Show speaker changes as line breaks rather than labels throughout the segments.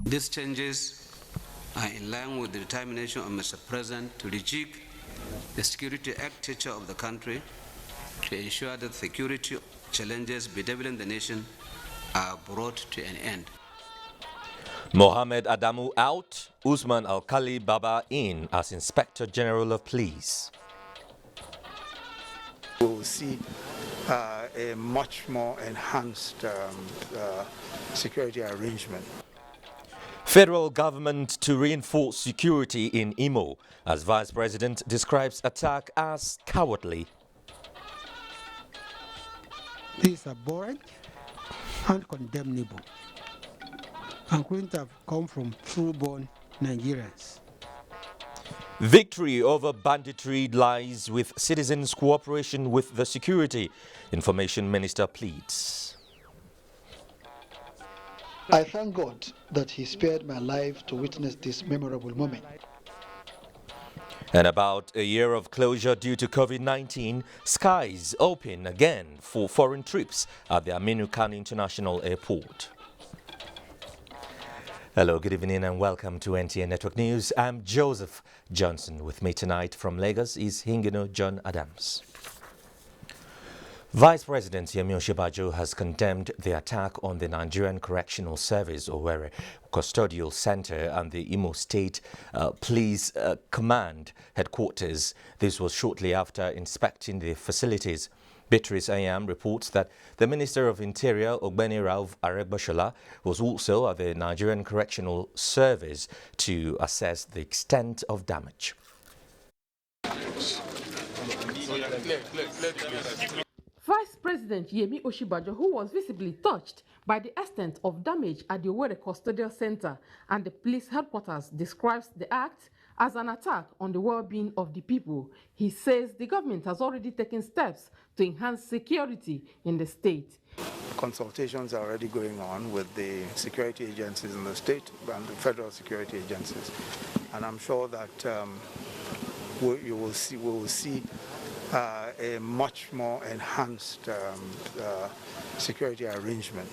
These changes are in line with the determination of Mr. President to rejig the security architecture of the country to ensure that security challenges bedeviling the nation are brought to an end.
Mohammed Adamu out, Usman Alkali Baba in as Inspector General of Police.
We will see a much more enhanced security arrangement.
Federal government to reinforce security in Imo as Vice President describes attack as cowardly.
These are abhorrent and condemnable and couldn't have come from true-born Nigerians.
Victory over banditry lies with citizens' cooperation with the security, Information Minister pleads.
I thank God that He spared my life to witness this memorable moment.
And about a year of closure due to COVID-19, skies open again for foreign trips at the Aminu Kano International Airport. Hello, good evening and welcome to NTA Network News. I'm Joseph Johnson. With me tonight from Lagos is Hingino John Adams. Vice President Osiabajo has condemned the attack on the Nigerian Correctional Service Owerri Custodial Center and the Imo State Police Command headquarters. This was shortly after inspecting the facilities. Beatrice Ayam reports that the Minister of Interior, Ogbeni Rauf Aregbesola, was also at the Nigerian Correctional Service to assess the extent of damage.
Vice President Yemi Osiabajo, who was visibly touched by the extent of damage at the Owerri Custodial Center and the police headquarters, describes the act as an attack on the well-being of the people. He says the government has already taken steps to enhance security in the state.
Consultations are already going on with the security agencies in the state and the federal security agencies, and I'm sure that we will see a much more enhanced security arrangement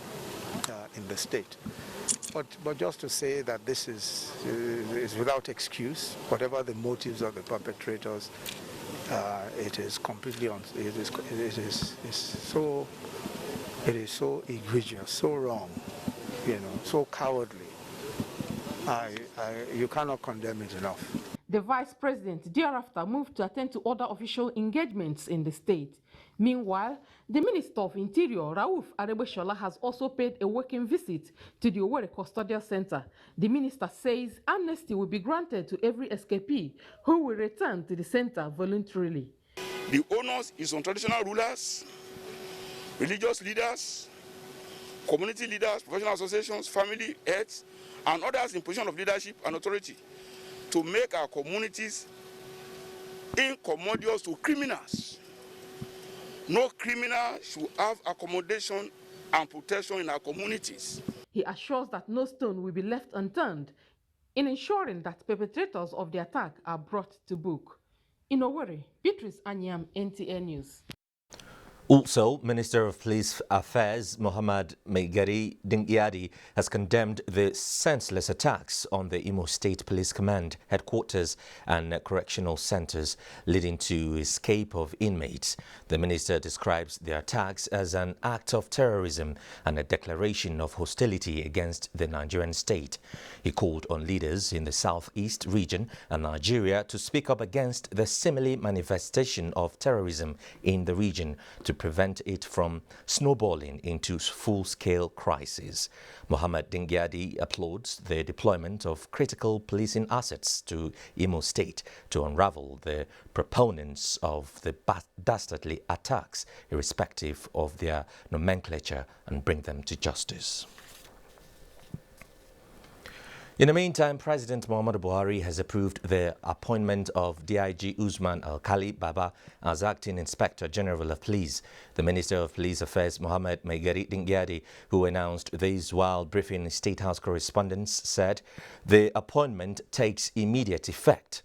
in the state. But just to say that this is without excuse, whatever the motives of the perpetrators, it is completely it is so egregious, so wrong, so cowardly. You cannot condemn it enough.
The Vice President thereafter moved to attend to other official engagements in the state. Meanwhile, the Minister of Interior, Rauf Aregbesola, has also paid a working visit to the Owerri Custodial Center. The minister says amnesty will be granted to every escapee who will return to the center voluntarily.
The onus is on traditional rulers, religious leaders, community leaders, professional associations, family heads, and others in position of leadership and authority to make our communities incommodious to criminals. No criminal should have accommodation and protection in our communities.
He assures that no stone will be left unturned in ensuring that perpetrators of the attack are brought to book. In Owerri, Beatrice Anyam, NTA News.
Also, Minister of Police Affairs Mohammed Maigari Dingyadi has condemned the senseless attacks on the Imo State Police Command headquarters and correctional centers, leading to escape of inmates. The minister describes the attacks as an act of terrorism and a declaration of hostility against the Nigerian state. He called on leaders in the southeast region and Nigeria to speak up against the similar manifestation of terrorism in the region to prevent it from snowballing into full-scale crisis. Mohammed Dingyadi applauds the deployment of critical policing assets to Imo State to unravel the proponents of the dastardly attacks, irrespective of their nomenclature, and bring them to justice. In the meantime, President Muhammadu Buhari has approved the appointment of DIG Usman Alkali Baba as Acting Inspector General of Police. The Minister of Police Affairs, Mohammed Maigari Dingyadi, who announced this while briefing State House correspondents, said the appointment takes immediate effect.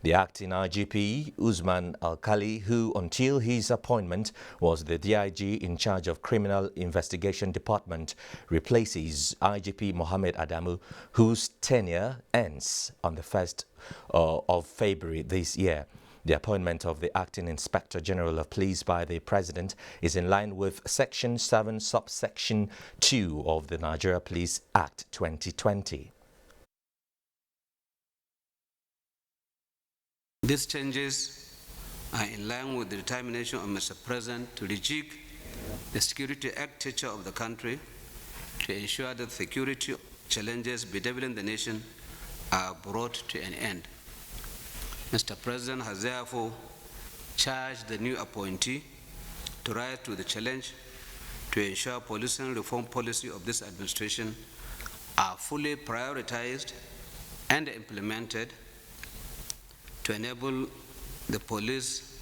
The acting IGP, Usman Alkali, who until his appointment was the DIG in charge of Criminal Investigation Department, replaces IGP Mohammed Adamu, whose tenure ends on the 1st of February this year. The appointment of the Acting Inspector General of Police by the President is in line with Section 7, Subsection 2 of the Nigeria Police Act 2020.
These changes are in line with the determination of Mr. President to rejig the security architecture of the country to ensure that security challenges bedeviling the nation are brought to an end. Mr. President has therefore charged the new appointee to rise to the challenge to ensure policing reform policy of this administration are fully prioritized and implemented to enable the police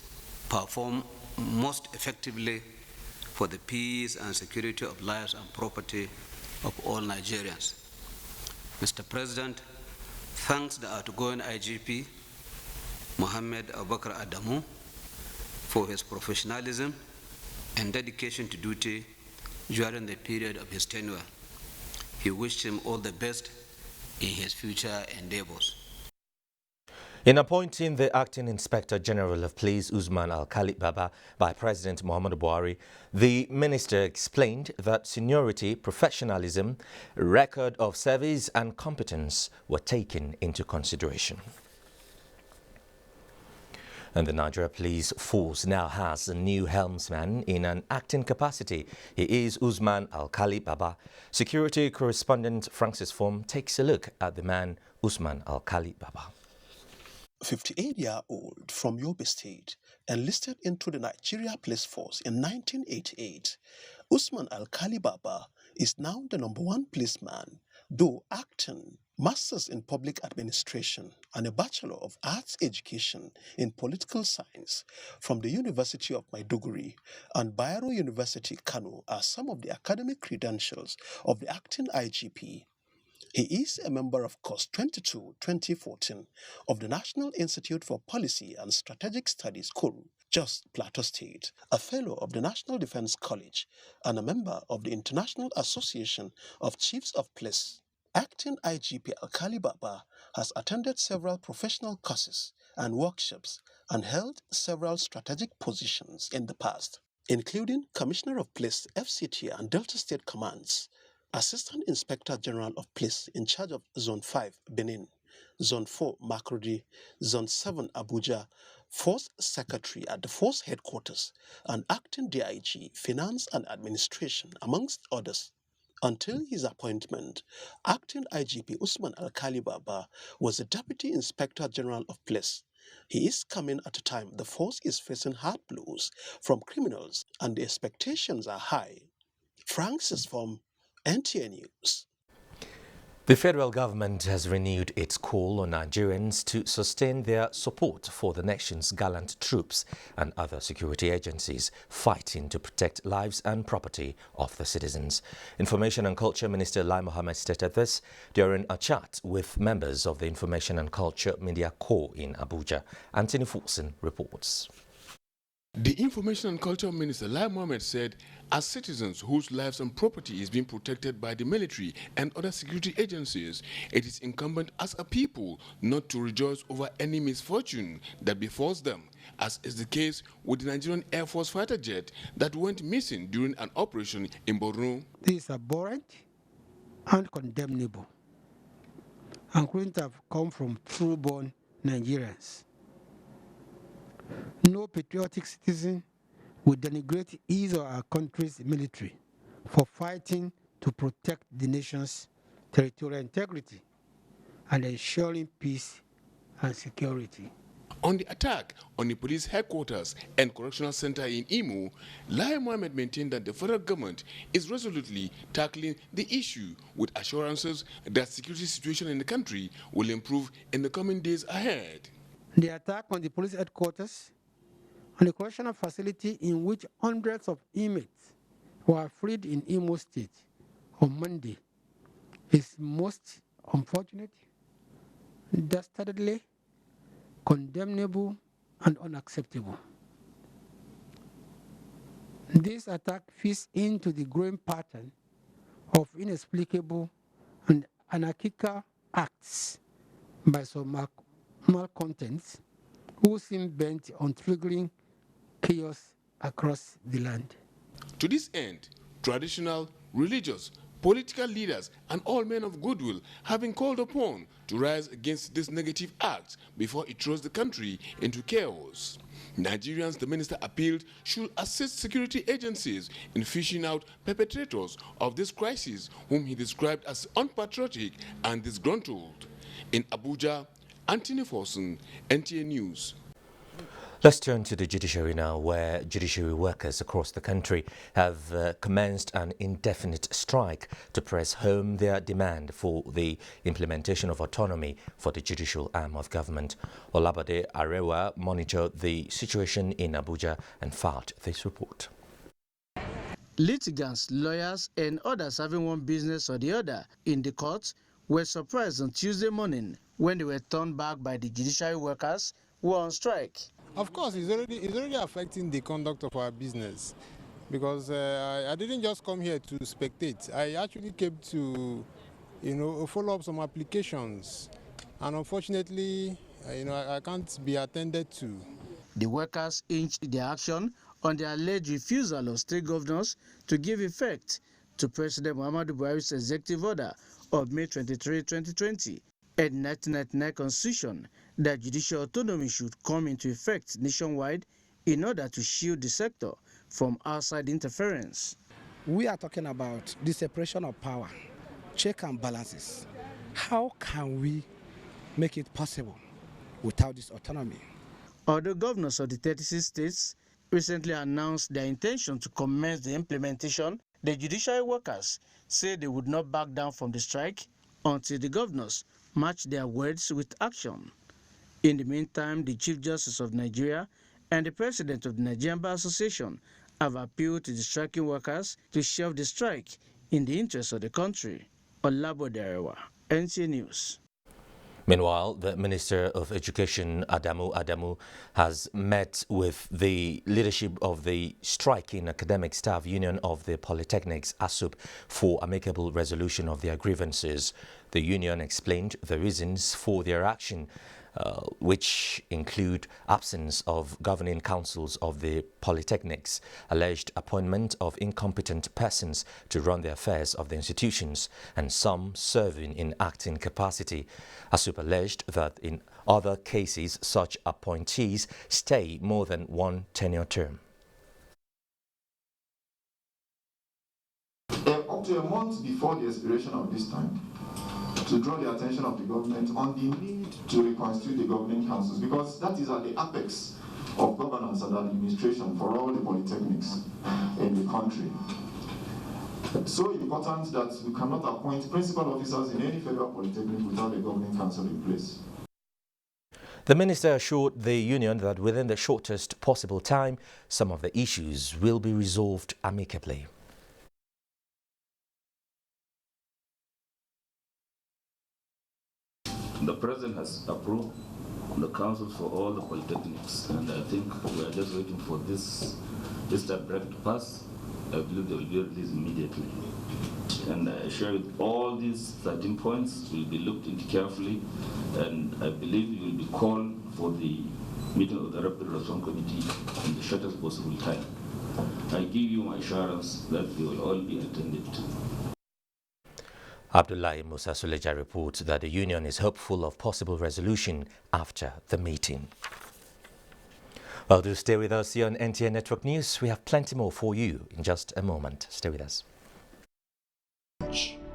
perform most effectively for the peace and security of lives and property of all Nigerians. Mr. President thanks the outgoing IGP, Mohammed Abubakar Adamu, for his professionalism and dedication to duty during the period of his tenure. He wished him all the best in his future endeavors.
In appointing the Acting Inspector General of Police, Usman Alkali Baba, by President Muhammadu Buhari, the minister explained that seniority, professionalism, record of service and competence were taken into consideration. And the Nigeria Police Force now has a new helmsman in an acting capacity. He is Usman Alkali Baba. Security correspondent Francis Form takes a look at the man Usman Alkali Baba.
58-year-old from Yobe State, enlisted into the Nigeria Police Force in 1988, Usman Alkali Baba is now the #1 policeman, though acting, Masters in Public Administration and a Bachelor of Arts Education in Political Science from the University of Maiduguri and Bayero University, Kano are some of the academic credentials of the acting IGP. He is a member of Course 22-2014 of the National Institute for Policy and Strategic Studies, KORU, Jos Plateau State, a fellow of the National Defense College, and a member of the International Association of Chiefs of Police. Acting IGP Alkali Baba has attended several professional courses and workshops and held several strategic positions in the past, including Commissioner of Police, FCT and Delta State Commands, Assistant Inspector General of Police in charge of Zone 5, Benin, Zone 4, Makurdi, Zone 7, Abuja, Force Secretary at the Force Headquarters, and Acting DIG, Finance and Administration, amongst others. Until his appointment, Acting IGP Usman Alkali Baba was the Deputy Inspector General of Police. He is coming at a time the force is facing hard blows from criminals and the expectations are high. Francis from NTA News.
The federal government has renewed its call on Nigerians to sustain their support for the nation's gallant troops and other security agencies fighting to protect lives and property of the citizens. Information and Culture Minister Lai Mohammed stated this during a chat with members of the Information and Culture Media Corps in Abuja. Anthony Fulson reports.
The Information and Culture Minister Lai Mohammed said, as citizens whose lives and property is being protected by the military and other security agencies, it is incumbent as a people not to rejoice over any misfortune that befalls them, as is the case with the Nigerian Air Force fighter jet that went missing during an operation in Borno.
This is abhorrent and condemnable and couldn't have come from true-born Nigerians. No patriotic citizen would denigrate his or our country's military for fighting to protect the nation's territorial integrity and ensuring peace and security.
On the attack on the police headquarters and correctional center in Imo, Lai Mohammed maintained that the federal government is resolutely tackling the issue with assurances that security situation in the country will improve in the coming days ahead.
The attack on the police headquarters and the correctional facility in which hundreds of inmates were freed in Imo State on Monday is most unfortunate, dastardly, condemnable and unacceptable. This attack fits into the growing pattern of inexplicable and anarchical acts by some malcontents who seem bent on triggering chaos across the land.
To this end, traditional, religious, political leaders, and all men of goodwill have been called upon to rise against this negative act before it throws the country into chaos. Nigerians, the minister appealed, should assist security agencies in fishing out perpetrators of this crisis, whom he described as unpatriotic and disgruntled. In Abuja, Anthony Forson, NTA News.
Let's turn to the judiciary now, where judiciary workers across the country have commenced an indefinite strike to press home their demand for the implementation of autonomy for the judicial arm of government. Olabode Arewa monitored the situation in Abuja and filed this report.
Litigants, lawyers, and others having one business or the other in the court were surprised on Tuesday morning when they were turned back by the judiciary workers who were on strike.
Of course, it's already affecting the conduct of our business, because I didn't just come here to spectate. I actually came to, follow up some applications, and unfortunately, I can't be attended to.
The workers hinged their action on the alleged refusal of state governors to give effect to President Muhammadu Buhari's executive order of May 23, 2020, and 1999 Constitution that judicial autonomy should come into effect nationwide in order to shield the sector from outside interference.
We are talking about the separation of power, check and balances. How can we make it possible without this autonomy?
Other governors of the 36 states recently announced their intention to commence the implementation. The judiciary workers say they would not back down from the strike until the governors match their words with action. In the meantime, the Chief Justice of Nigeria and the President of the Nigerian Bar Association have appealed to the striking workers to shelve the strike in the interest of the country. Olabode Arewa, NTA News.
Meanwhile, the Minister of Education, Adamu, has met with the leadership of the striking academic staff union of the polytechnics, ASUP, for amicable resolution of their grievances. The union explained the reasons for their action, which include absence of governing councils of the polytechnics, alleged appointment of incompetent persons to run the affairs of the institutions, and some serving in acting capacity. ASUP alleged that in other cases, such appointees stay more than one tenure term.
Up to a month before the expiration of this time, to draw the attention of the government on the need to reconstitute the governing councils, because that is at the apex of governance and administration for all the polytechnics in the country. So important that we cannot appoint principal officers in any federal polytechnic without a governing council in place.
The minister assured the union that within the shortest possible time, some of the issues will be resolved amicably.
The President has approved the councils for all the polytechnics, and I think we are just waiting for this break to pass. I believe they will be released immediately. And I assure you, all these 13 points will be looked into carefully, and I believe you will be called for the meeting of the Rapid Response Committee in the shortest possible time. I give you my assurance that they will all be attended to.
Abdullahi Musa Suleja reports that the union is hopeful of possible resolution after the meeting. Well, do stay with us here on NTA Network News. We have plenty more for you in just a moment. Stay with us.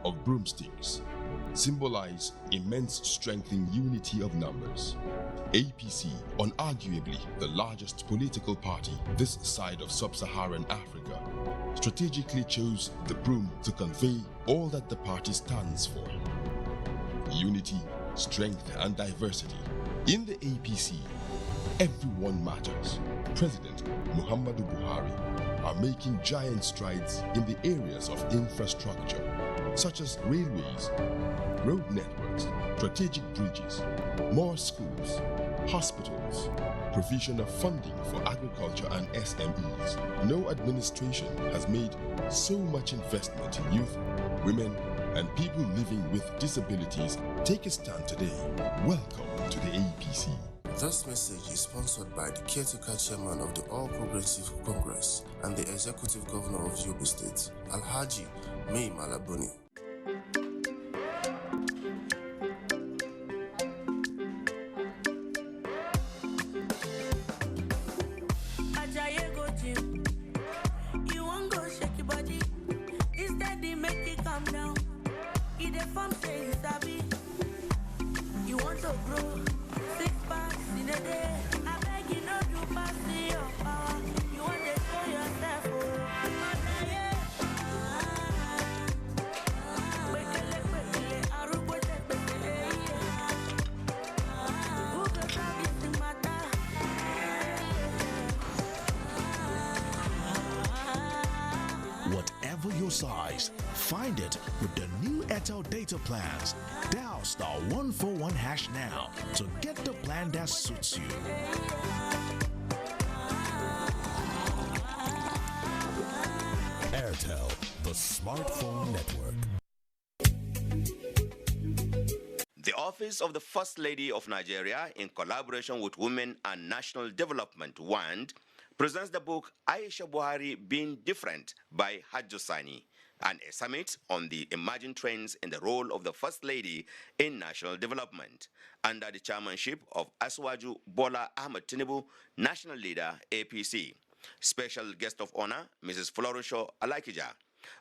Of broomsticks symbolize immense strength in unity of numbers. APC, unarguably the largest political party this side of sub-Saharan Africa, strategically chose the broom to convey all that the party stands for: unity, strength, and diversity. In the APC, everyone matters. President Muhammadu Buhari are making giant strides in the areas of infrastructure, such as railways, road networks, strategic bridges, more schools, hospitals, provision of funding for agriculture and SMEs. No administration has made so much investment in youth, women, and people living with disabilities. Take a stand today. Welcome to the APC.
This message is sponsored by the caretaker chairman of the All Progressive Congress and the executive governor of Yobe State, Alhaji Mai Malabuni.
Whatever your size, find it with the new Airtel data plans. Dial *141# now to get the plan that suits you. Airtel, the smartphone network.
The Office of the First Lady of Nigeria, in collaboration with Women and National Development, WAND, presents the book Aisha Buhari Being Different by Hajjosani, and a summit on the emerging trends in the role of the First Lady in national development, under the chairmanship of Asiwaju Bola Ahmed Tinubu, National Leader, APC. Special guest of honor, Mrs. Florusho Alakija.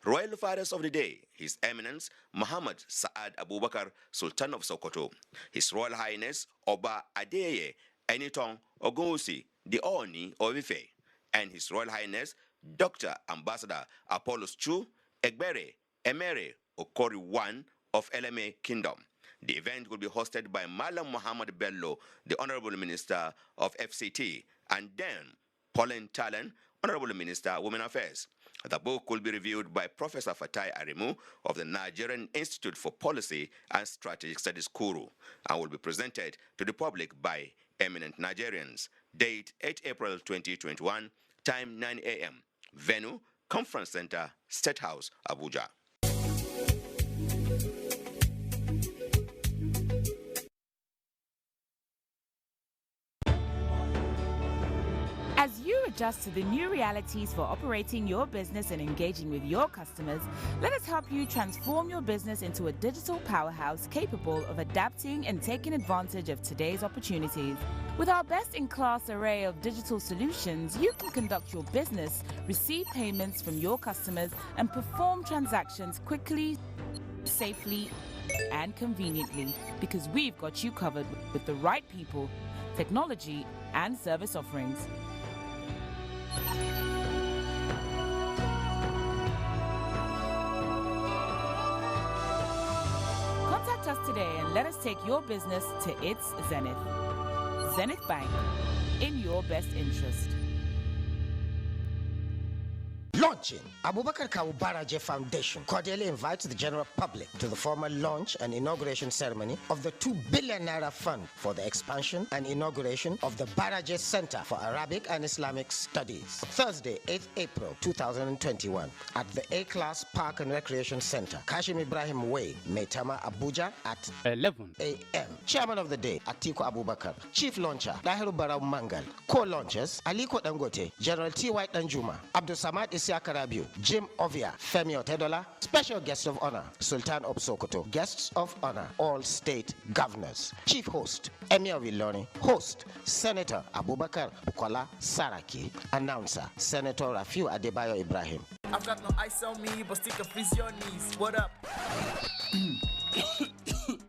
Royal Fathers of the Day, His Eminence Muhammad Saad Abubakar, Sultan of Sokoto, His Royal Highness Oba Adeye Enitong Ogunwusi, the Oni of Ife, and His Royal Highness Dr. Ambassador Apollos Chu Egbere Emere Okori I of LMA Kingdom. The event will be hosted by Malam Muhammad Bello, the Honorable Minister of FCT, and then Pauline Talen, Honorable Minister, Women Affairs. The book will be reviewed by Professor Fatai Arimu of the Nigerian Institute for Policy and Strategic Studies, Kuru, and will be presented to the public by eminent Nigerians. Date 8 April 2021, time 9 a.m. Venue, Conference Center, State House, Abuja.
As you adjust to the new realities for operating your business and engaging with your customers, let us help you transform your business into a digital powerhouse capable of adapting and taking advantage of today's opportunities. With our best-in-class array of digital solutions, you can conduct your business, receive payments from your customers, and perform transactions quickly, safely, and conveniently, because we've got you covered with the right people, technology, and service offerings. Contact us today and let us take your business to its zenith. Zenith Bank, in your best interest.
Launching Abubakar Kawu Baraje Foundation cordially invites the general public to the formal launch and inauguration ceremony of the 2 billion naira fund for the expansion and inauguration of the Baraje Center for Arabic and Islamic Studies. Thursday, 8th April 2021 at the A-Class Park and Recreation Center, Kashim Ibrahim Way, Maitama, Abuja at 11 a.m. Chairman of the day, Atiku Abubakar. Chief Launcher, Lahiru Barau Mangal. Co-launchers, Aliko Dangote, General T. White Danjuma, Abdul Samad Isiakarabiu, Jim Ovia, Femi Otedola. Special guest of honor, Sultan of Sokoto. Guests of honor, all state governors. Chief host, Emir of Iloni. Host, Senator Abubakar Bukola Saraki. Announcer, Senator Rafiu Adebayo Ibrahim.
I've got no ice on me, but stick a freeze your knees. What up?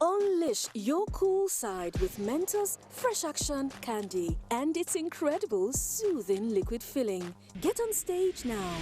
Unleash your cool side with Mentos Fresh Action Candy and its incredible soothing liquid filling. Get on stage now.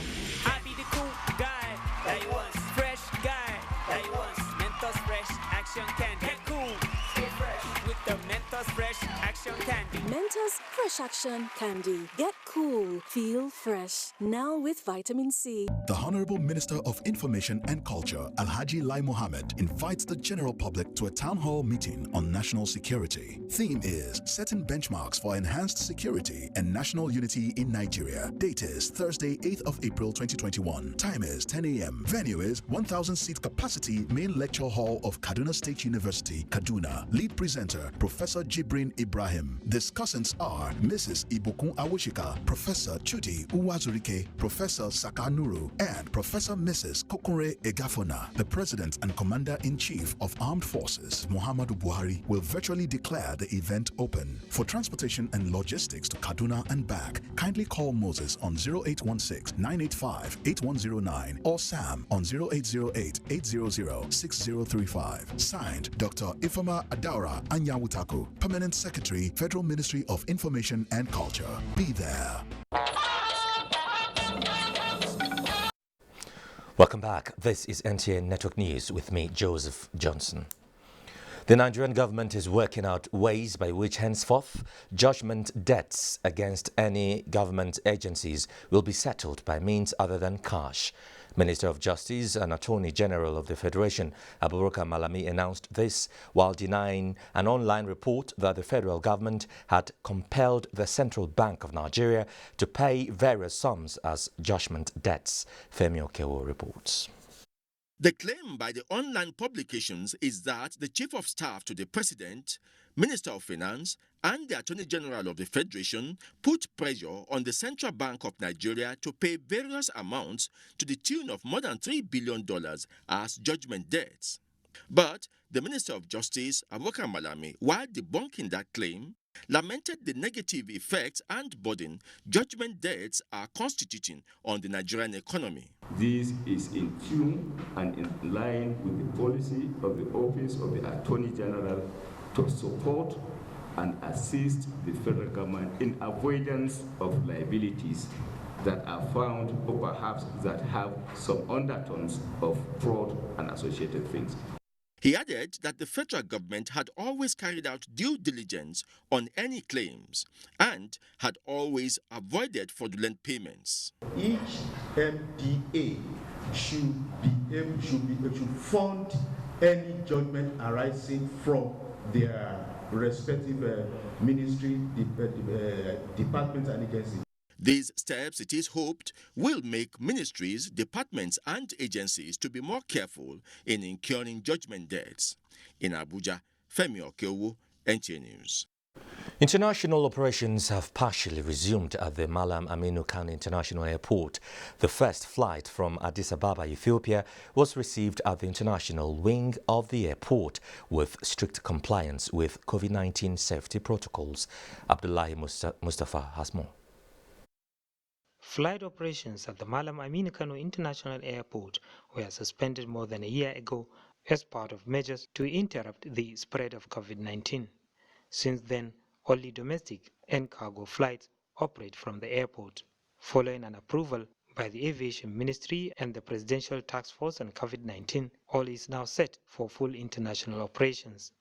I be the cool guy that you want, fresh guy that you want. Mentos Fresh Action Candy. Get cool, stay fresh with the Mentos Fresh Action Candy.
Mentos Fresh Action Candy. Get cool. cool, feel fresh. Now with vitamin C.
The Honorable Minister of Information and Culture, Alhaji Lai Mohammed, invites the general public to a town hall meeting on national security. Theme is Setting Benchmarks for Enhanced Security and National Unity in Nigeria. Date is Thursday, 8th of April 2021. Time is 10 a.m. Venue is 1,000-seat capacity Main Lecture Hall of Kaduna State University, Kaduna. Lead presenter, Professor Jibrin Ibrahim. Discussants are Mrs. Ibukun Awushika, Professor Chudi Uwazurike, Professor Sakanuru, and Professor Mrs. Kokore Egafona. The President and Commander-in-Chief of Armed Forces, Muhammadu Buhari, will virtually declare the event open. For transportation and logistics to Kaduna and back, kindly call Moses on 0816-985-8109 or Sam on 0808-800-6035. Signed, Dr. Ifama Adaura Anyawutaku, Permanent Secretary, Federal Ministry of Information and Culture. Be there.
Welcome back. This is NTA Network News with me, Joseph Johnson. The Nigerian government is working out ways by which henceforth judgment debts against any government agencies will be settled by means other than cash. Minister of Justice and Attorney General of the Federation, Abubakar Malami, announced this while denying an online report that the federal government had compelled the Central Bank of Nigeria to pay various sums as judgment debts. Femi Okewo reports.
The claim by the online publications is that the Chief of Staff to the President, Minister of Finance, and the Attorney General of the Federation put pressure on the Central Bank of Nigeria to pay various amounts to the tune of more than $3 billion as judgment debts. But the Minister of Justice, Abubakar Malami, while debunking that claim, lamented the negative effects and burden judgment debts are constituting on the Nigerian economy.
This is in tune and in line with the policy of the Office of the Attorney General to support and assist the federal government in avoidance of liabilities that are found or perhaps that have some undertones of fraud and associated things.
He added that the federal government had always carried out due diligence on any claims and had always avoided fraudulent payments.
Each NTA should fund any judgment arising from their respective ministry, departments and agencies.
These steps, it is hoped, will make ministries, departments and agencies to be more careful in incurring judgment debts. In Abuja, Femi Okewo, NTA News.
International operations have partially resumed at the Malam Aminu Kano International Airport. The first flight from Addis Ababa, Ethiopia, was received at the international wing of the airport with strict compliance with COVID-19 safety protocols. Abdullahi Mustafa has more.
Flight operations at the Malam Aminu Kano International Airport were suspended more than a year ago as part of measures to interrupt the spread of COVID-19. Since then, only domestic and cargo flights operate from the airport. Following an approval by the Aviation Ministry and the Presidential Task Force on COVID-19, all is now set for full international operations.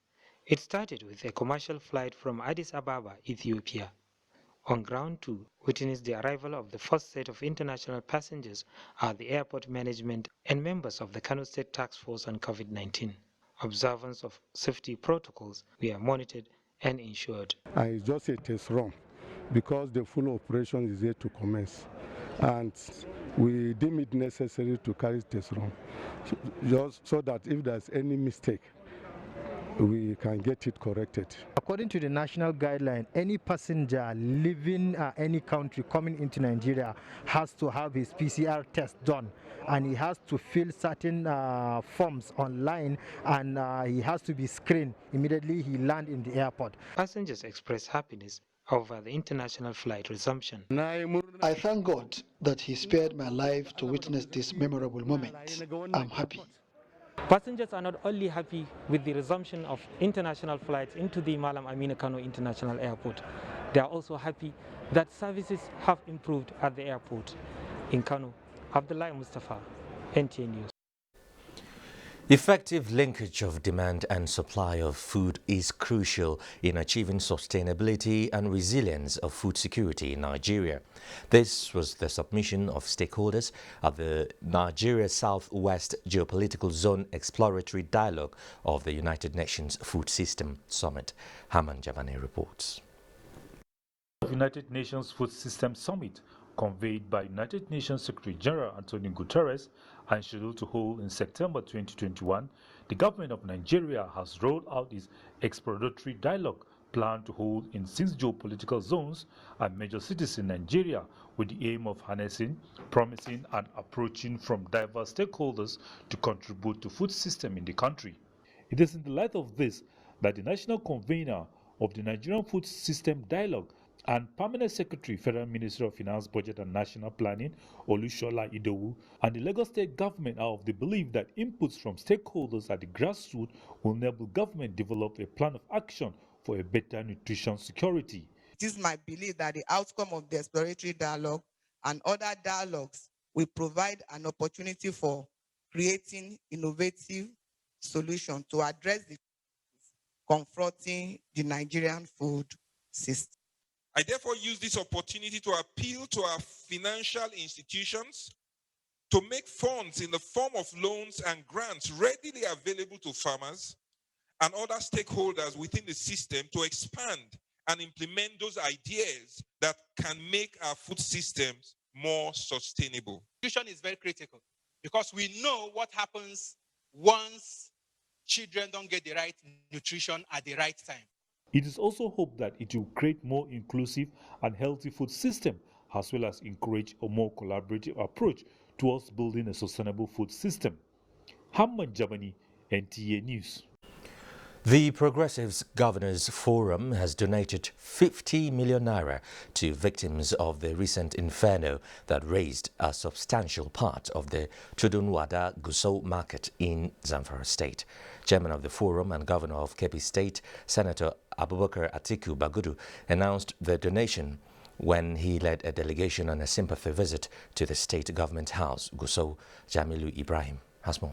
It started with a commercial flight from Addis Ababa, Ethiopia. On ground to witness the arrival of the first set of international passengers are the airport management and members of the Kano State Task Force on COVID-19. Observance of safety protocols were monitored and ensured.
It's just a test run because the full operation is yet to commence, and we deem it necessary to carry test run just so that if there's any mistake, we can get it corrected.
According to the national guideline, any passenger leaving any country coming into Nigeria has to have his PCR test done, and he has to fill certain forms online, and he has to be screened immediately he lands in the airport.
Passengers express happiness over the international flight resumption.
I thank God that He spared my life to witness this memorable moment. I'm happy.
Passengers are not only happy with the resumption of international flights into the Malam Aminu Kano International Airport, they are also happy that services have improved at the airport. In Kano, Abdullahi Mustafa, NTA News.
Effective linkage of demand and supply of food is crucial in achieving sustainability and resilience of food security in Nigeria. This was the submission of stakeholders at the Nigeria Southwest Geopolitical Zone Exploratory Dialogue of the United Nations Food System Summit. Haman Javane reports.
The United Nations Food System Summit, convened by United Nations Secretary General Antonio Guterres and scheduled to hold in September 2021, the government of Nigeria has rolled out its exploratory dialogue planned to hold in 6 geopolitical zones and major cities in Nigeria with the aim of harnessing, promising and approaching from diverse stakeholders to contribute to food system in the country. It is in the light of this that the national convener of the Nigerian Food System Dialogue and Permanent Secretary, Federal Ministry of Finance, Budget and National Planning, Olushola Idowu, and the Lagos State government are of the belief that inputs from stakeholders at the grassroots will enable government develop a plan of action for a better nutrition security.
It is my belief that the outcome of the exploratory dialogue and other dialogues will provide an opportunity for creating innovative solutions to address the confronting the Nigerian food system.
I therefore use this opportunity to appeal to our financial institutions to make funds in the form of loans and grants readily available to farmers and other stakeholders within the system to expand and implement those ideas that can make our food systems more sustainable.
Nutrition is very critical because we know what happens once children don't get the right nutrition at the right time.
It is also hoped that it will create more inclusive and healthy food system, as well as encourage a more collaborative approach towards building a sustainable food system. Hamad Jabani, NTA News.
The Progressives Governors Forum has donated 50 million naira to victims of the recent inferno that razed a substantial part of the Tudunwada Gusau market in Zamfara State. Chairman of the forum and Governor of Kebbi State, Senator Abubakar Atiku Bagudu, announced the donation when he led a delegation on a sympathy visit to the state government house. Gusau Jamilu Ibrahim has more.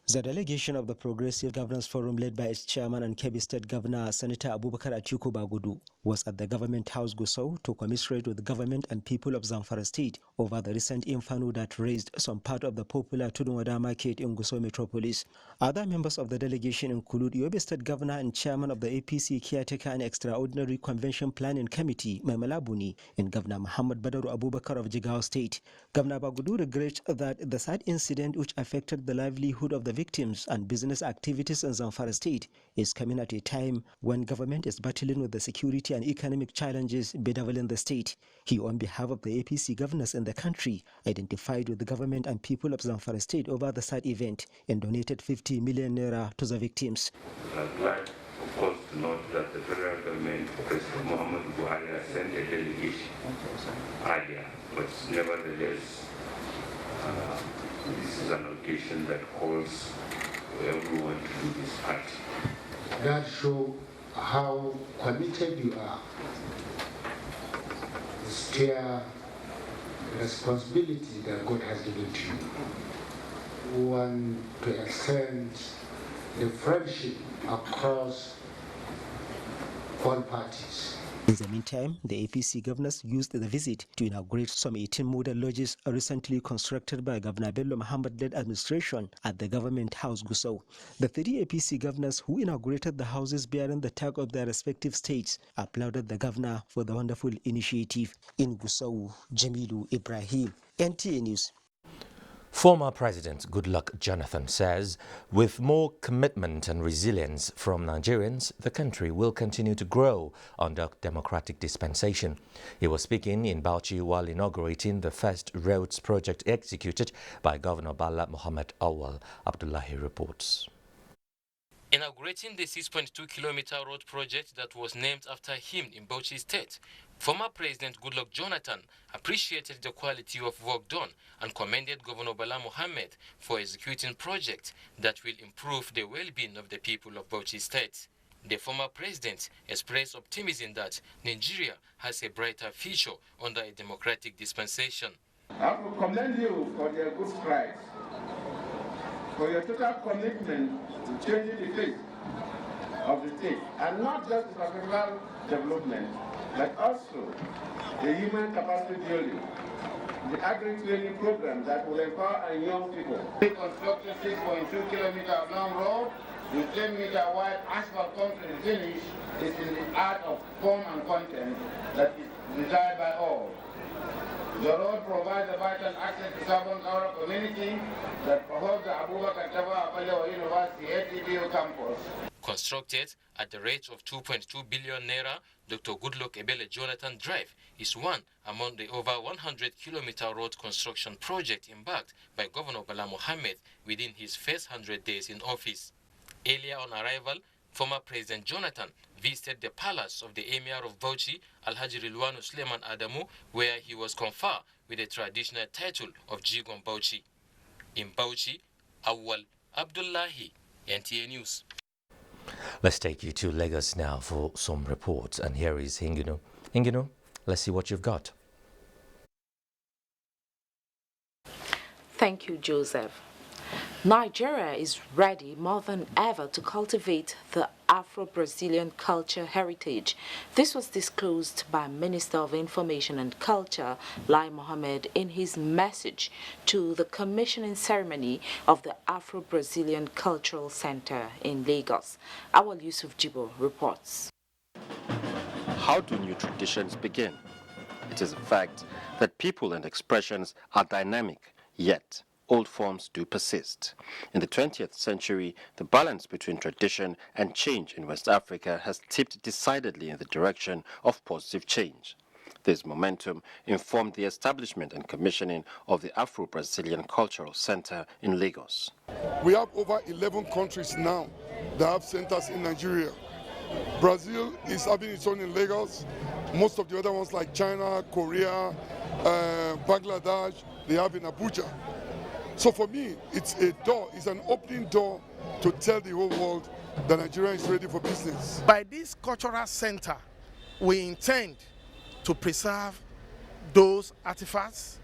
The delegation of the Progressive Governors Forum, led by its chairman and Kebbi State Governor Senator Abubakar Atiku Bagudu, was at the Government House Gusau to commiserate with the government and people of Zamfara State over the recent inferno that razed some part of the popular Tudunwada market in Gusau metropolis. Other members of the delegation include Yobe State Governor and Chairman of the APC Caretaker and Extraordinary Convention Planning Committee, Maimalabuni, and Governor Muhammad Badaru Abubakar of Jigawa State. Governor Bagudu regrets that the sad incident which affected the livelihood of the victims and business activities in Zamfara State is coming at a time when government is battling with the security and economic challenges bedeviling the state. He, on behalf of the APC governors in the country, identified with the government and people of Zamfara State over the sad event and donated 50 million naira to the victims.
I'd like, of course, to note that the federal government, President Muhammad Buhari, has sent a delegation earlier, but nevertheless, this is an occasion that calls for everyone to do this part.
That shows how committed you are to steer the responsibility that God has given to you. We want to extend the friendship across all parties.
In the meantime, the APC governors used the visit to inaugurate some 18 model lodges recently constructed by Governor Bello Muhammad-led administration at the Government House Gusau. The 3 APC governors who inaugurated the houses bearing the tag of their respective states applauded the governor for the wonderful initiative. In Gusau, Jamilu Ibrahim, NTA News.
Former President Goodluck Jonathan says with more commitment and resilience from Nigerians, the country will continue to grow under democratic dispensation. He was speaking in Bauchi while inaugurating the first roads project executed by Governor Bala Mohammed Awal. Abdullahi reports.
Inaugurating the 6.2-kilometer road project that was named after him in Bauchi State, former President Goodluck Jonathan appreciated the quality of work done and commended Governor Bala Mohammed for executing projects that will improve the well-being of the people of Bauchi State. The former president expressed optimism that Nigeria has a brighter future under a democratic dispensation.
I will commend you for the good strides
for your total commitment to changing the face of the state, and not just the professional development, but also the human capacity building, the agri-training program that will empower our young people. We constructed 6.2 kilometers long road with 10-meter wide asphalt concrete finish is in the art of form and content that is desired by all. The road provides a vital access to Sabon community that holds the Abubakar Tafawa Balewa University ATBU campus.
Constructed at the rate of 2.2 billion naira, Dr. Goodluck Ebele Jonathan Drive is one among the over 100-kilometer road construction project embarked by Governor Bala Mohammed within his first 100 days in office. Earlier on arrival, former President Jonathan visited the palace of the Emir of Bauchi, Alhaji Rilwanu Suleiman Adamu, where he was conferred with the traditional title of Jigon Bauchi. In Bauchi, Awal Abdullahi, NTA News.
Let's take you to Lagos now for some reports. And here is Hingino. Hingino, let's see what you've got.
Thank you, Joseph. Nigeria is ready more than ever to cultivate the Afro-Brazilian culture heritage. This was disclosed by Minister of Information and Culture, Lai Mohammed, in his message to the commissioning ceremony of the Afro-Brazilian Cultural Center in Lagos. Awal Yusuf Jibo reports.
How do new traditions begin? It is a fact that people and expressions are dynamic, yet old forms do persist. In the 20th century, the balance between tradition and change in West Africa has tipped decidedly in the direction of positive change. This momentum informed the establishment and commissioning of the Afro-Brazilian Cultural Center in Lagos.
We have over 11 countries now that have centers in Nigeria. Brazil is having its own in Lagos. Most of the other ones like China, Korea, Bangladesh, they have in Abuja. So for me, it's a door, it's an opening door to tell the whole world that Nigeria is ready for business.
By this cultural center, we intend to preserve those artifacts,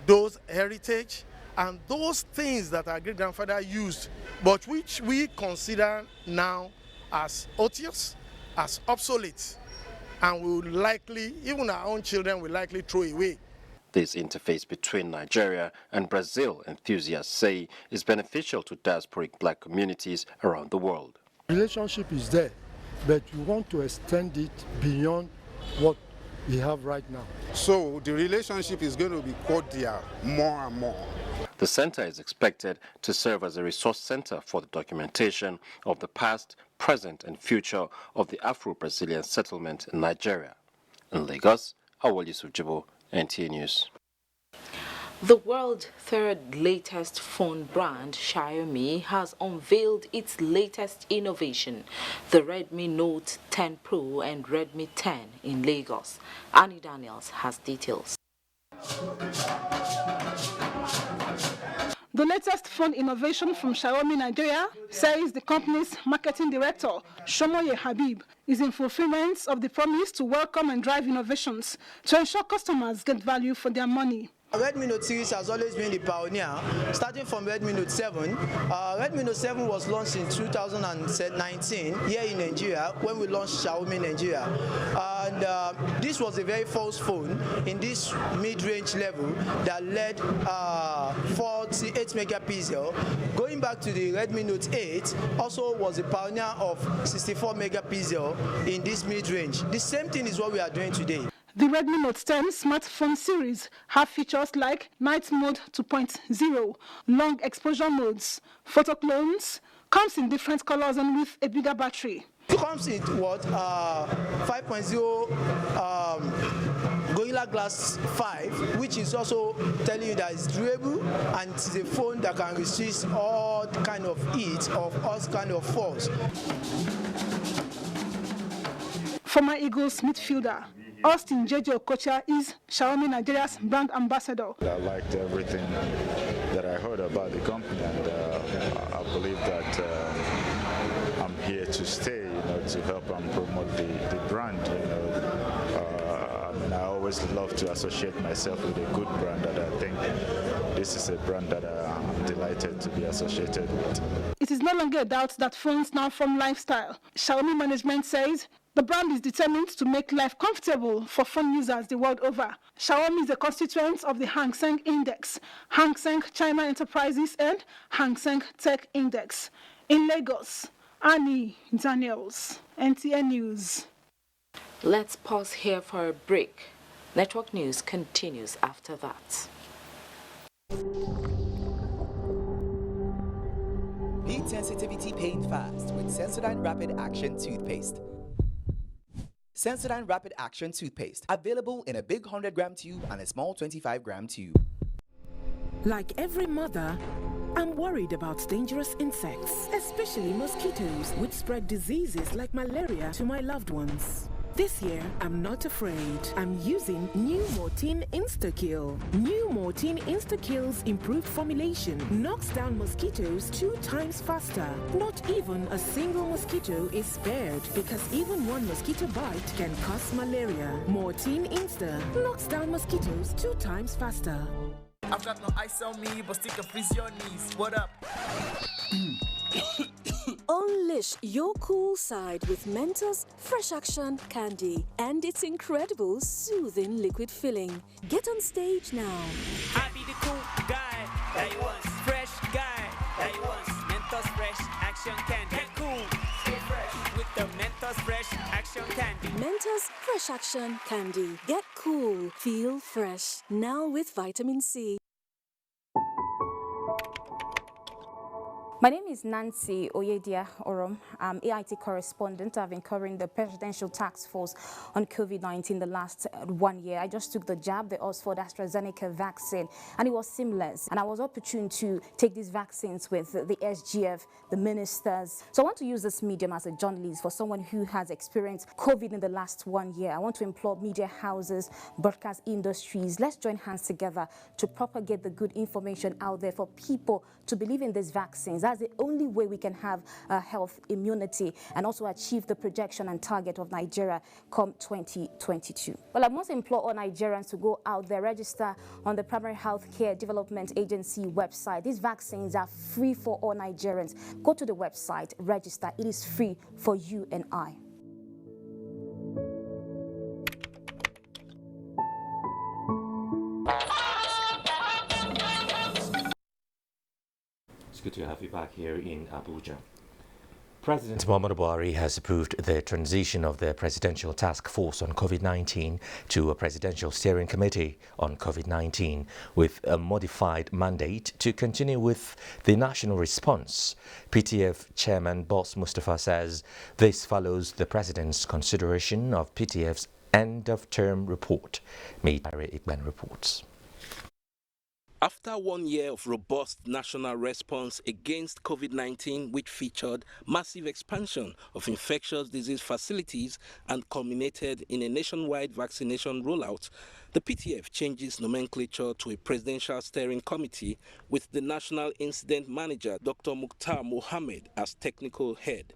those heritage, and those things that our great-grandfather used, but which we consider now as odious, as obsolete, and we will likely, even our own children will likely throw away.
This interface between Nigeria and Brazil, enthusiasts say, is beneficial to diasporic black communities around the world.
Relationship is there, but we want to extend it beyond what we have right now.
So the relationship is going to be cordial more and more.
The center is expected to serve as a resource center for the documentation of the past, present and future of the Afro-Brazilian settlement in Nigeria. In Lagos, Awal Yusuf Jibo, NTA News.
The world's third latest phone brand, Xiaomi, has unveiled its latest innovation, the Redmi Note 10 Pro and Redmi 10 in Lagos. Annie Daniels has details.
The latest phone innovation from Xiaomi Nigeria, says the company's marketing director, Shomoye Habib, is in fulfillment of the promise to welcome and drive innovations to ensure customers get value for their money.
Redmi Note series has always been the pioneer, starting from Redmi Note 7. Redmi Note 7 was launched in 2019 here in Nigeria when we launched Xiaomi Nigeria. And this was a very first phone in this mid-range level that led 48 megapixel. Going back to the Redmi Note 8, also was a pioneer of 64 megapixel in this mid-range. The same thing is what we are doing today.
The Redmi Note 10 smartphone series have features like Night Mode 2.0, long exposure modes, photo clones, comes in different colors and with a bigger battery.
It comes in what 5.0 Gorilla Glass 5, which is also telling you that it's durable and it's a phone that can resist all kind of heat of all kind of force.
Former Eagles midfielder Austin J.J. Okocha is Xiaomi Nigeria's brand ambassador.
I liked everything that I heard about the company, and I believe that I'm here to stay, to help and promote the brand. I always love to associate myself with a good brand, and I think this is a brand that I'm delighted to be associated with.
It is no longer a doubt that phones now form lifestyle. Xiaomi management says the brand is determined to make life comfortable for phone users the world over. Xiaomi is a constituent of the Hang Seng Index, Hang Seng China Enterprises and Hang Seng Tech Index. In Lagos, Annie Daniels, NTA News.
Let's pause here for a break. Network news continues after that.
Beat sensitivity pain fast with Sensodyne Rapid Action Toothpaste. Sensodyne Rapid Action Toothpaste, available in a big 100-gram tube and a small 25-gram tube.
Like every mother, I'm worried about dangerous insects, especially mosquitoes, which spread diseases like malaria to my loved ones. This year, I'm not afraid. I'm using New Mortein Instakill. New Mortein Instakill's improved formulation knocks down mosquitoes 2 times faster. Not even a single mosquito is spared because even one mosquito bite can cause malaria. Mortein Insta knocks down mosquitoes 2 times faster.
I've got no ice on me, but still can freeze your knees. What up?
Unleash your cool side with Mentos Fresh Action Candy and its incredible soothing liquid filling. Get on stage now.
I be the cool guy that you want, fresh guy that you want. Mentos Fresh Action Candy. Get cool, stay fresh with the Mentos Fresh Action Candy.
Mentos Fresh Action Candy. Get cool, feel fresh. Now with vitamin C.
My name is Nancy Oyedia Orom. I'm AIT correspondent. I've been covering the Presidential Task Force on COVID-19 the last 1 year. I just took the jab, the Oxford AstraZeneca vaccine, and it was seamless. And I was opportune to take these vaccines with the SGF, the ministers. So I want to use this medium as a journalist for someone who has experienced COVID in the last 1 year. I want to implore media houses, broadcast industries. Let's join hands together to propagate the good information out there for people to believe in these vaccines. That's the only way we can have health immunity and also achieve the projection and target of Nigeria come 2022. Well, I must implore all Nigerians to go out there, register on the Primary Healthcare Development Agency website. These vaccines are free for all Nigerians. Go to the website, register. It is free for you and I.
Good to have you back here in Abuja. President Muhammadu Buhari has approved the transition of the Presidential Task Force on COVID-19 to a Presidential Steering Committee on COVID-19 with a modified mandate to continue with the national response. PTF Chairman Boss Mustafa says this follows the President's consideration of PTF's end-of-term report. Meidare Igban reports.
After 1 year of robust national response against COVID-19, which featured massive expansion of infectious disease facilities and culminated in a nationwide vaccination rollout, the PTF changes nomenclature to a Presidential Steering Committee with the National Incident Manager, Dr. Mukhtar Mohammed, as technical head.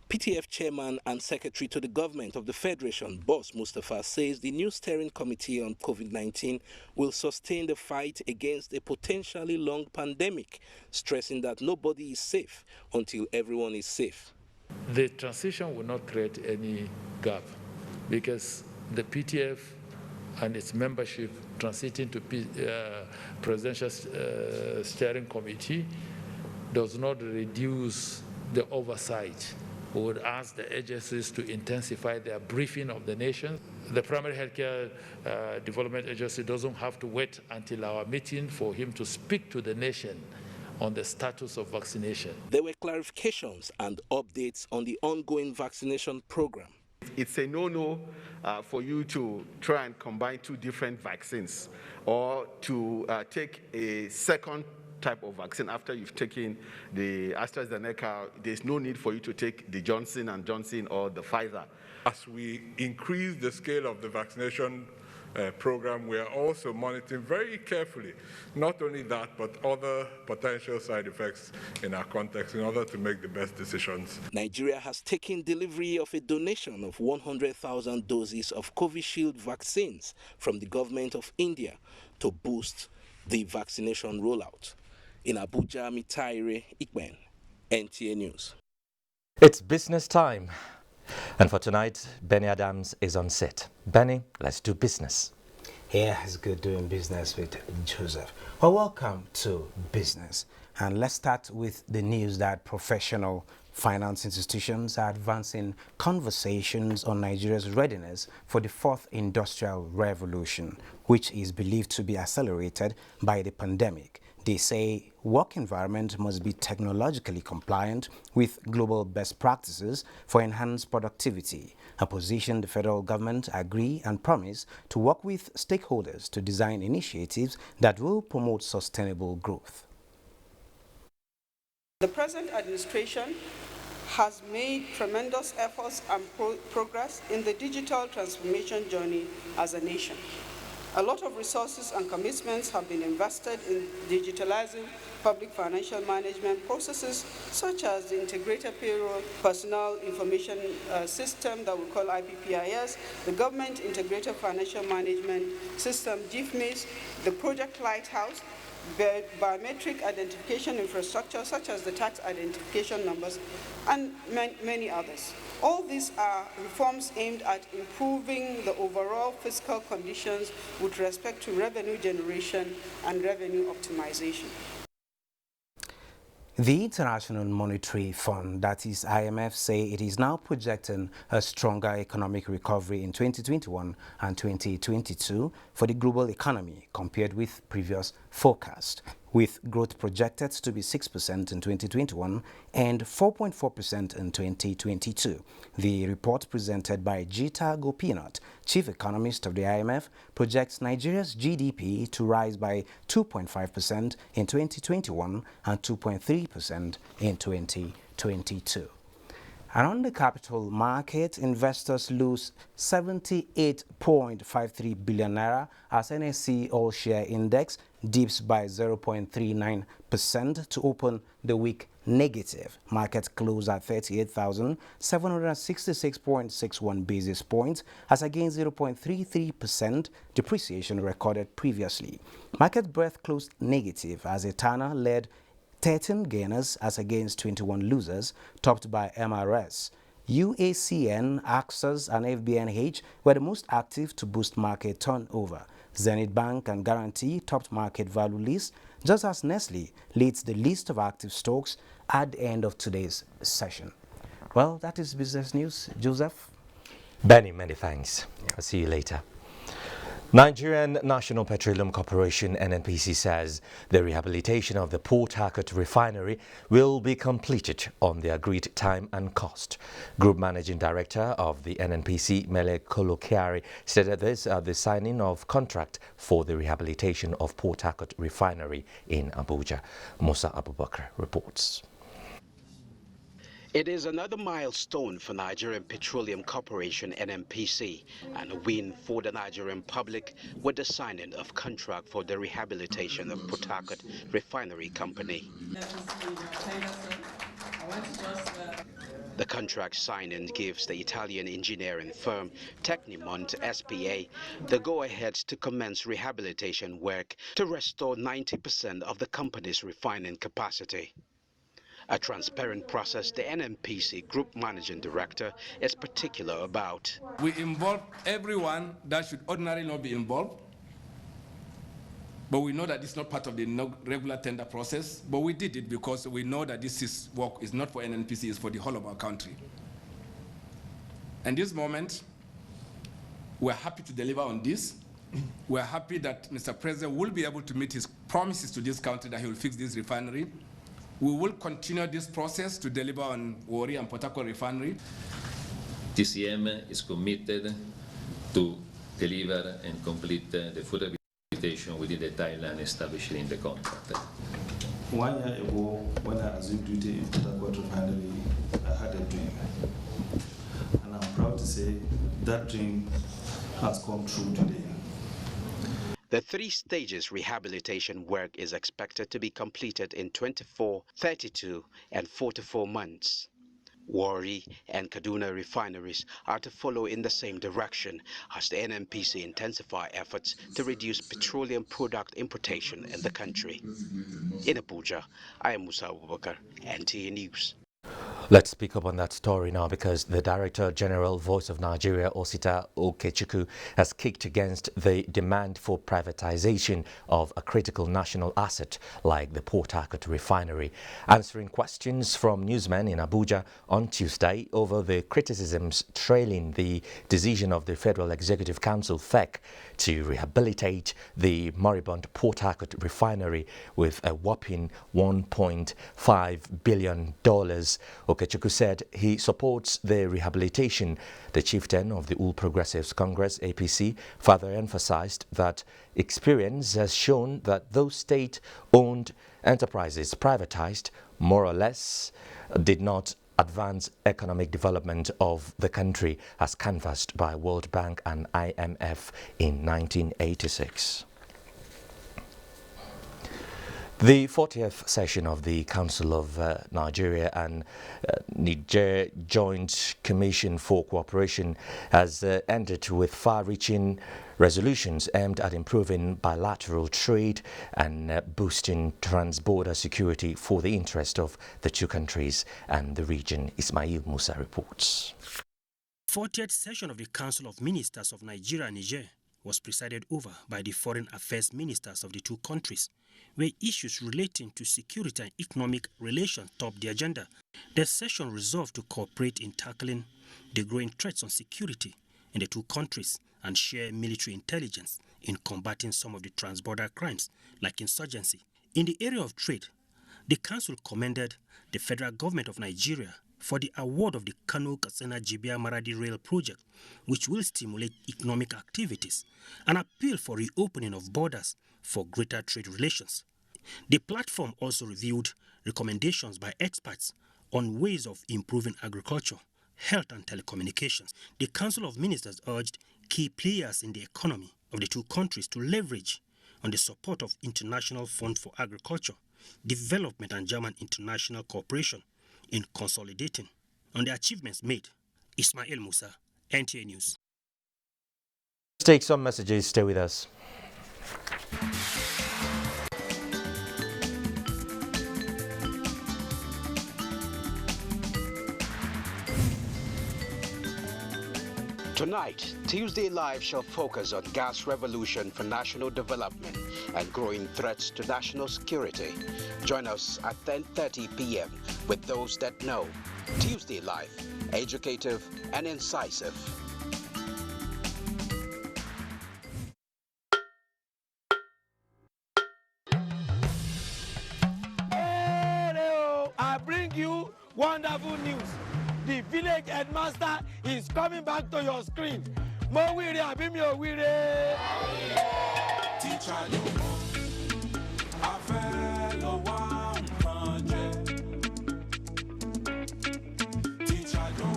PTF Chairman and Secretary to the Government of the Federation, Boss Mustafa, says the new steering committee on COVID-19 will sustain the fight against a potentially long pandemic, stressing that nobody is safe until everyone is safe.
The transition will not create any gap because the PTF and its membership transiting to Presidential Steering Committee does not reduce the oversight. We would ask the agencies to intensify their briefing of the nation. The Primary Healthcare Development Agency doesn't have to wait until our meeting for him to speak to the nation on the status of vaccination.
There were clarifications and updates on the ongoing vaccination program.
It's a no-no for you to try and combine 2 different vaccines or to take a second type of vaccine after you've taken the AstraZeneca. There's no need for you to take the Johnson & Johnson or the Pfizer.
As we increase the scale of the vaccination
program, we are also monitoring very carefully, not only that, but other potential side effects in our context in order to make the best decisions.
Nigeria has taken delivery of a donation of 100,000 doses of Covishield vaccines from the government of India to boost the vaccination rollout. In Abuja, Mitaire Ikben, NTA News.
It's business time. And for tonight, Benny Adams is on set. Benny, let's do business.
Yeah, it's good doing business with Joseph. Well, welcome to business. And let's start with the news that professional finance institutions are advancing conversations on Nigeria's readiness for the fourth industrial revolution, which is believed to be accelerated by the pandemic. They say work environment must be technologically compliant with global best practices for enhanced productivity, a position the federal government agree and promise to work with stakeholders to design initiatives that will promote sustainable growth.
The present administration has made tremendous efforts and progress in the digital transformation journey as a nation. A lot of resources and commitments have been invested in digitalizing public financial management processes, such as the integrated payroll personal information system that we call IPPIS, the government integrated financial management system, GIFMIS, the project Lighthouse, biometric identification infrastructure, such as the tax identification numbers, and many others. All these are reforms aimed at improving the overall fiscal conditions with respect to revenue generation and revenue optimization.
The International Monetary Fund, that is IMF, say it is now projecting a stronger economic recovery in 2021 and 2022 for the global economy compared with previous forecast, with growth projected to be 6% in 2021 and 4.4% in 2022. The report presented by Jita Gopinath, chief economist of the IMF, projects Nigeria's GDP to rise by 2.5% in 2021 and 2.3% in 2022. And on the capital market, investors lose 78.53 billion naira as NSE All-Share Index dips by 0.39% to open the week negative. Market closed at 38,766.61 basis points as against 0.33% depreciation recorded previously. Market breadth closed negative as Etana led 13 gainers as against 21 losers, topped by MRS. UACN, Axis, and FBNH were the most active to boost market turnover. Zenith Bank and Guarantee topped market value list, just as Nestle leads the list of active stocks at the end of today's session. Well, that is business news. Joseph?
Benny, many thanks. I'll see you later. Nigerian National Petroleum Corporation (NNPC) says the rehabilitation of the Port Harcourt refinery will be completed on the agreed time and cost. Group Managing Director of the NNPC, Mele Kolokiari, stated this at the signing of contract for the rehabilitation of Port Harcourt refinery in Abuja. Musa Abubakar reports.
It is another milestone for Nigerian Petroleum Corporation (NNPC) and a win for the Nigerian public with the signing of contract for the rehabilitation of Port Harcourt Refinery Company. The contract signing gives the Italian engineering firm Tecnimont SPA the go-ahead to commence rehabilitation work to restore 90% of the company's refining capacity. A transparent process the NNPC Group Managing Director is particular about.
We involve everyone that should ordinarily not be involved, but we know that it's not part of the regular tender process, but we did it because we know that this work is not for NNPC, it's for the whole of our country. And this moment, we're happy to deliver on this. We're happy that Mr. President will be able to meet his promises to this country that he will fix this refinery. We will continue this process to deliver on Warri and Port Harcourt refinery.
TCM is committed to deliver and complete the full rehabilitation within the timeline established in the contract.
1 year ago, when I assumed duty in Port Harcourt refinery, I had a dream. And I'm proud to say that dream has come true today.
The 3 stages rehabilitation work is expected to be completed in 24, 32, and 44 months. Warri and Kaduna refineries are to follow in the same direction as the NNPC intensify efforts to reduce petroleum product importation in the country. In Abuja, I am Musa Abubakar, NTA News.
Let's speak up on that story now because the Director General Voice of Nigeria, Osita Okechukwu, has kicked against the demand for privatization of a critical national asset like the Port Harcourt refinery. Answering questions from newsmen in Abuja on Tuesday over the criticisms trailing the decision of the Federal Executive Council, FEC, to rehabilitate the moribund Port Harcourt refinery with a whopping $1.5 billion. Okechukwu said he supports the rehabilitation. The chieftain of the All Progressives Congress, APC, further emphasized that experience has shown that those state-owned enterprises privatized more or less did not advance economic development of the country as canvassed by World Bank and IMF in 1986. The 40th session of the Council of Nigeria and Niger Joint Commission for Cooperation has ended with far-reaching resolutions aimed at improving bilateral trade and boosting trans-border security for the interest of the two countries and the region. Ismail Musa reports.
40th session of the Council of Ministers of Nigeria and Niger was presided over by the foreign affairs ministers of the two countries, where issues relating to security and economic relations topped the agenda. The session resolved to cooperate in tackling the growing threats on security in the two countries and share military intelligence in combating some of the transborder crimes like insurgency. In the area of trade, the Council commended the federal government of Nigeria for the award of the Kano-Katsina-Jibia-Maradi rail project, which will stimulate economic activities, and appeal for reopening of borders for greater trade relations. The platform also reviewed recommendations by experts on ways of improving agriculture, health and telecommunications. The Council of Ministers urged key players in the economy of the two countries to leverage on the support of International Fund for Agriculture, Development and German international cooperation in consolidating on the achievements made. Ismail Musa, NTA News.
Let's take some messages. Stay with us.
Tonight, Tuesday Live shall focus on gas revolution for national development and growing threats to national security. Join us at 10:30 p.m. with Those That Know. Tuesday Live, educative and incisive.
Hello, I bring you wonderful news. The village headmaster is coming back to your screen. Mo wire abi mi o wire. Teacher you a fellow one project. Teacher you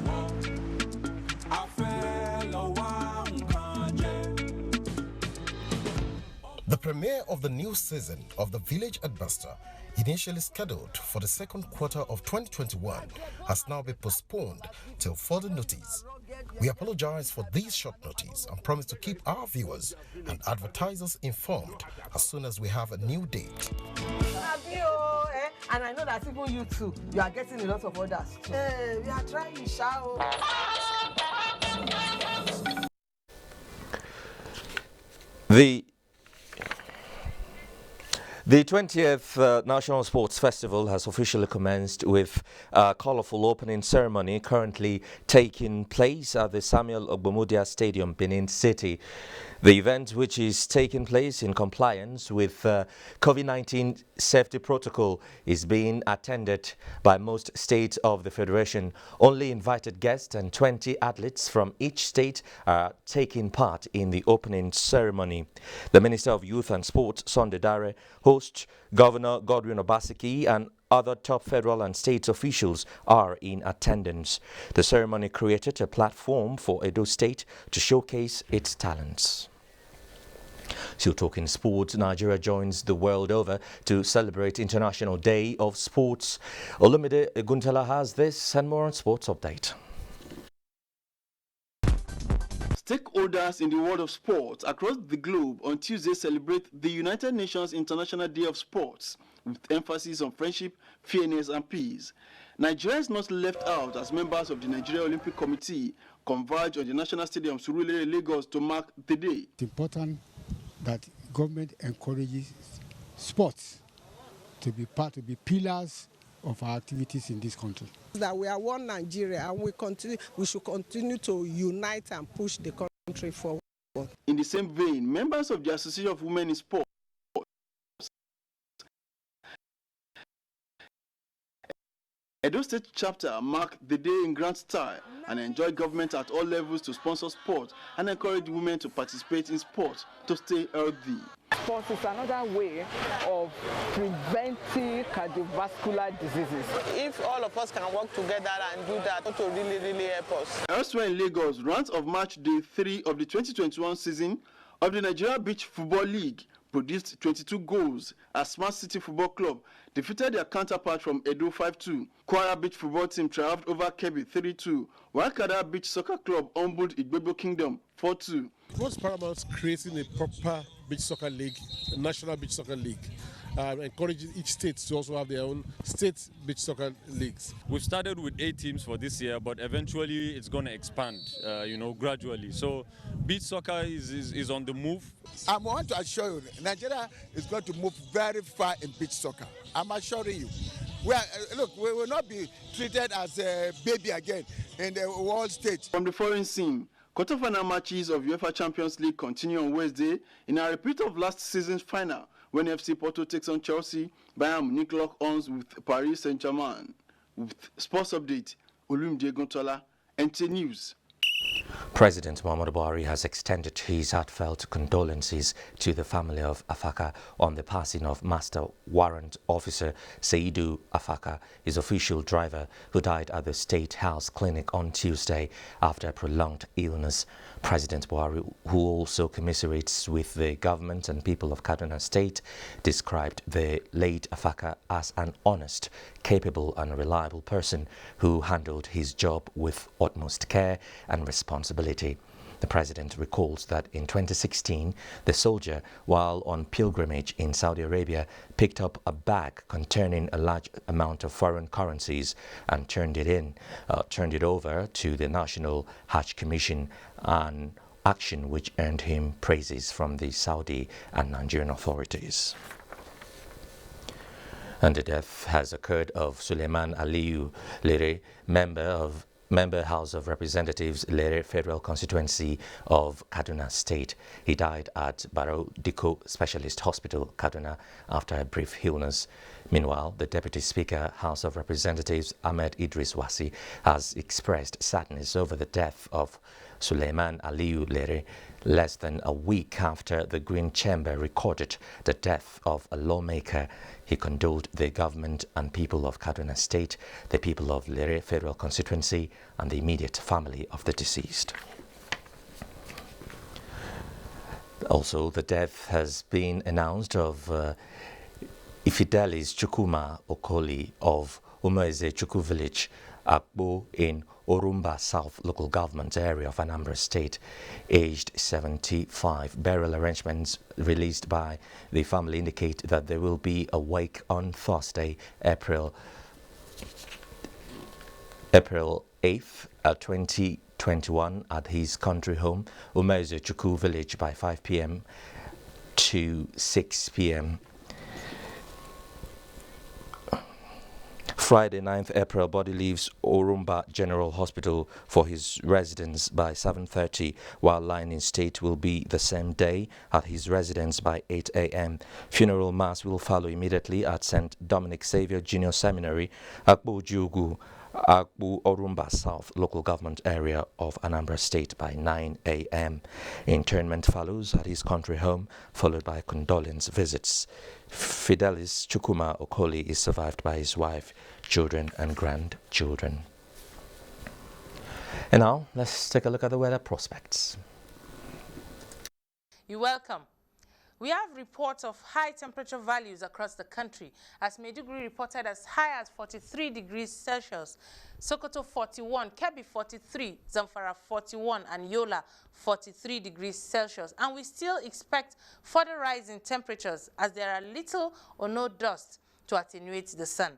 a fellow one project.
The premiere of the new season of The Village Headmaster, initially scheduled for the second quarter of 2021, has now been postponed till further notice. We apologize for this short notice and promise to keep our viewers and advertisers informed as soon as we have a new date.
And I know that even you too, you are getting a lot of orders. We are trying, Shao.
The 20th National Sports Festival has officially commenced with a colourful opening ceremony currently taking place at the Samuel Ogbomudia Stadium, Benin City. The event, which is taking place in compliance with COVID-19 safety protocol, is being attended by most states of the Federation. Only invited guests and 20 athletes from each state are taking part in the opening ceremony. The Minister of Youth and Sports, Sunday Dare, host Governor Godwin Obaseki, and other top federal and state officials are in attendance. The ceremony created a platform for Edo State to showcase its talents. Still talking sports, Nigeria joins the world over to celebrate International Day of Sports. Olumide Guntala has this and more on Sports Update.
Stakeholders in the world of sports across the globe on Tuesday celebrate the United Nations International Day of Sports with emphasis on friendship, fairness and peace. Nigeria is not left out as members of the Nigeria Olympic Committee converge on the National Stadium Surulere, Lagos to mark the day.
It's important that government encourages sports to be pillars of our activities in this country.
That we are one Nigeria and we should continue to unite and push the country forward.
In the same vein, members of the Association of Women in Sport Edo State Chapter marked the day in grand style and enjoyed government at all levels to sponsor sport and encourage women to participate in sport to stay healthy.
Sport is another way of preventing cardiovascular diseases. If all of us can work together and do that, it will really help us.
Elsewhere in Lagos, rounds of match day 3 of the 2021 season of the Nigeria Beach Football League produced 22 goals as Smart City Football Club defeated their counterpart from Edo 5-2. Kwara Beach Football Team triumphed over Kebbi 3-2, while Kada Beach Soccer Club humbled Igbebo Kingdom 4-2.
What's paramount creating a proper beach soccer league, a national beach soccer league, encouraging each state to also have their own state beach soccer leagues.
We've started with 8 teams for this year, but eventually it's going to expand, gradually. So beach soccer is on the move.
I want to assure you, Nigeria is going to move very far in beach soccer. I'm assuring you. We will not be treated as a baby again in the world stage.
From the foreign scene, quarter-final matches of UEFA Champions League continue on Wednesday in a repeat of last season's final when FC Porto takes on Chelsea, Bayern Munich lock arms with Paris Saint-Germain. With Sports Update, Olumide Guntala, NTA News.
President Muhammadu Buhari has extended his heartfelt condolences to the family of Afaka on the passing of Master Warrant Officer Seidu Afaka, his official driver, who died at the State House Clinic on Tuesday after a prolonged illness. President Buhari, who also commiserates with the government and people of Kaduna State, described the late Afaka as an honest, capable and reliable person who handled his job with utmost care and responsibility. The president recalls that in 2016, the soldier, while on pilgrimage in Saudi Arabia, picked up a bag containing a large amount of foreign currencies and turned it over to the National Hajj Commission, an action which earned him praises from the Saudi and Nigerian authorities. And the death has occurred of Suleiman Aliyu Lere, Member House of Representatives, Lere Federal Constituency of Kaduna State. He died at Barrow Diko Specialist Hospital, Kaduna, after a brief illness. Meanwhile, the Deputy Speaker, House of Representatives, Ahmed Idris Wasi, has expressed sadness over the death of Suleiman Aliyu Lere, less than a week after the Green Chamber recorded the death of a lawmaker. He condoled the government and people of Kaduna State, the people of Lere Federal Constituency, and the immediate family of the deceased. Also, the death has been announced of Ifidelis Chukwuma Okoli of Umueze Chukwu Village, Akbo in Orumba South local government area of Anambra State, aged 75. Burial arrangements released by the family indicate that there will be a wake on Thursday, April 8th, 2021 at his country home, Umueze Chukwu Village, by 5 p.m. to 6 p.m. Friday, 9th April, body leaves Orumba General Hospital for his residence by 7:30, while lying in state will be the same day at his residence by 8 a.m. Funeral mass will follow immediately at St. Dominic Xavier Junior Seminary, Akbu Jugu, Akbu Orumba South local government area of Anambra State by 9 a.m. Interment follows at his country home, followed by condolence visits. Fidelis Chukwuma Okoli is survived by his wife, children and grandchildren. And now, let's take a look at the weather prospects.
You're welcome.
We have reports of high temperature values across the country, as Maiduguri reported as high as 43 degrees Celsius, Sokoto 41, Kebbi 43, Zamfara 41, and Yola 43 degrees Celsius. And we still expect further rise in temperatures as there are little or no dust to attenuate the sun.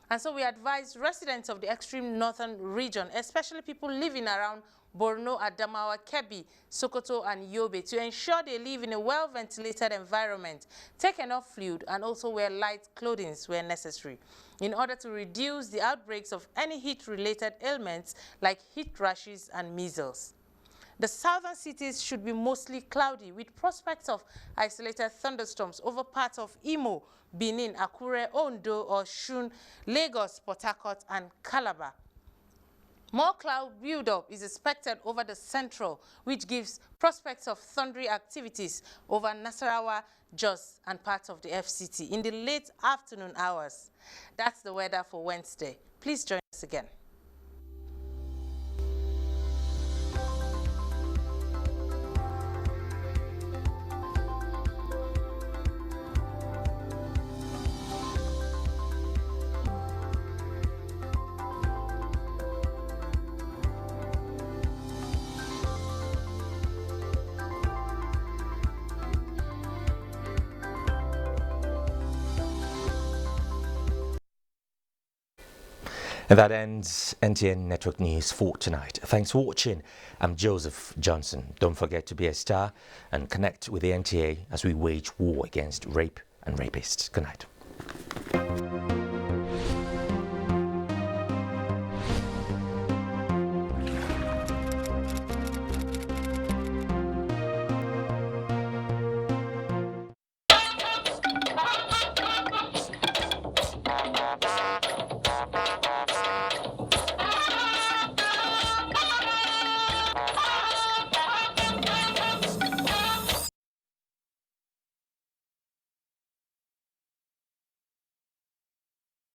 And so we advise residents of the extreme northern region, especially people living around Borno, Adamawa, Kebbi, Sokoto, and Yobe, to ensure they live in a well-ventilated environment, take enough fluid, and also wear light clothing where necessary, in order to reduce the outbreaks of any heat-related ailments like heat rashes and measles. The southern cities should be mostly cloudy, with prospects of isolated thunderstorms over parts of Imo, Benin, Akure, Ondo, Osun, Lagos, Port Harcourt, and Calabar. More cloud build-up is expected over the central, which gives prospects of thundery activities over Nasarawa, Jos, and parts of the FCT in the late afternoon hours. That's the weather for Wednesday. Please join us again.
And that ends NTA Network News for tonight. Thanks for watching. I'm Joseph Johnson. Don't forget to be a star and connect with the NTA as we wage war against rape and rapists. Good night.